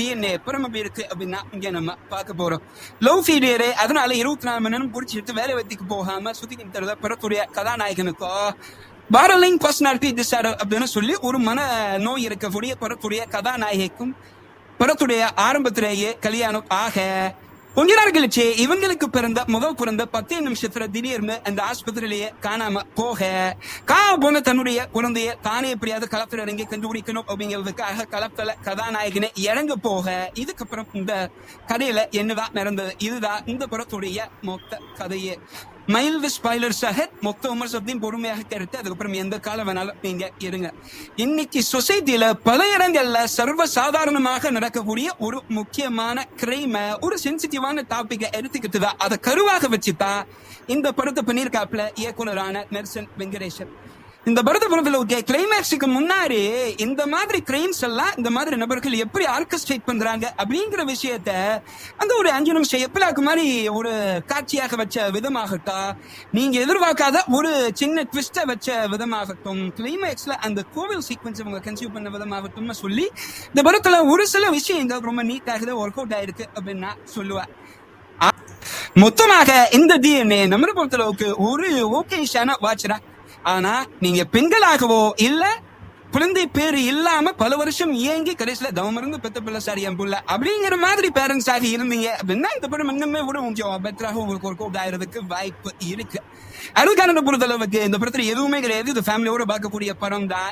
DNA புறம் எப்படி இருக்கு அப்படின்னா இங்க நம்ம பார்க்க போறோம். லவ் ஃபீலியரு, அதனால 24 மணி நேரம் குடிச்சிட்டு வேலை வெத்திக்கு போகாம சுத்திக்கிட்டு தருத படத்துடைய கதாநாயகனுக்கோ பாரலிங் பர்சனாலிட்டி டிசார்டர் அப்படின்னு சொல்லி ஒரு மன நோய் இருக்கக்கூடிய படத்துடைய கதாநாயகிக்கும் படத்துடைய ஆரம்பத்திலேயே கல்யாணம் ஆக கொஞ்ச நாள் கழிச்சு இவங்களுக்கு பிறந்த 10 நிமிஷத்துல திடீர்னு அந்த ஆஸ்பத்திரியிலேயே காணாம போன தன்னுடைய குழந்தைய தானே எப்படியாவது களத்துல இறங்கி கண்டுபிடிக்கணும் அப்படிங்கிறதுக்காக களத்துல கதாநாயகனை இறங்க போக இதுக்கப்புறம் இந்த கதையில என்னதான் நடந்தது, இதுதான் இந்த படத்துடைய மொத்த கதையே. மைல்டு ஸ்பாய்லர்ஸ் அஹெட், மொத்த விமர்சனத்தையும் பொறுமையாக கேட்டு அதுக்கப்புறம் எந்த காலம் வேணாலும் நீங்க இருங்க. இன்னைக்கு சொசைட்டில பல இடங்கள்ல சர்வ சாதாரணமாக நடக்கக்கூடிய ஒரு முக்கியமான கிரைம, ஒரு சென்சிட்டிவான டாபிக்கை எடுத்துக்கிட்டு தான் அதை கருவாக வச்சுதான் இந்த படத்தை பண்ணியிருக்காப்புல இயக்குனரான நெல்சன் வெங்கடேசன். இந்த படத்தை கிளைமேக்ஸுக்கு முன்னாடி இந்த மாதிரி கிரைம்ஸ் எல்லாம் இந்த மாதிரி நபர்கள் எப்படி ஆர்கஸ்ட்ரேட் பண்றாங்க அப்படிங்கிற விஷயத்த அந்த ஒரு 5 நிமிஷம் எப்பிலாக்கு மாதிரி ஒரு காட்சியாக வச்ச விதமாகட்டும், நீங்க எதிர்பார்க்காத ஒரு சின்ன ட்விஸ்ட வச்ச விதமாகட்டும், கிளைமேக்ஸ்ல அந்த கோவில் சீக்வன்ஸ் அவங்க கன்சியூவ் பண்ண விதமாகட்டும் சொல்லி இந்த படத்துல ஒரு சில விஷயங்கள் ரொம்ப நீட்டாக ஒர்க் அவுட் ஆயிருக்கு அப்படின்னு நான் சொல்லுவேன். மொத்தமாக இந்த DNA நம்ம பொறுத்தளவுக்கு ஒரு ஓகேஷான வாட்சரா. ஆனா நீங்க பெண்களாகவோ இல்ல குழந்தை பேரு இல்லாம பல வருஷம் இயங்கி கடைசியில தவமிருந்து பெத்த பிள்ளை சாரி என் புள்ள அப்படிங்கிற மாதிரி பேரண்ட்ஸ் ஆகி இருந்தீங்க அப்படின்னா இந்த படம் இன்னுமே கூட கொஞ்சம் பெட்டராக உங்களுக்கு ஒர்க் அவுட் ஆகிறதுக்கு வாய்ப்பு இருக்கு. அதுக்கான பொறுத்தளவுக்கு இந்த படத்துல எதுவுமே கிடையாது. இது ஃபேமிலியோட பார்க்கக்கூடிய படம் தான்.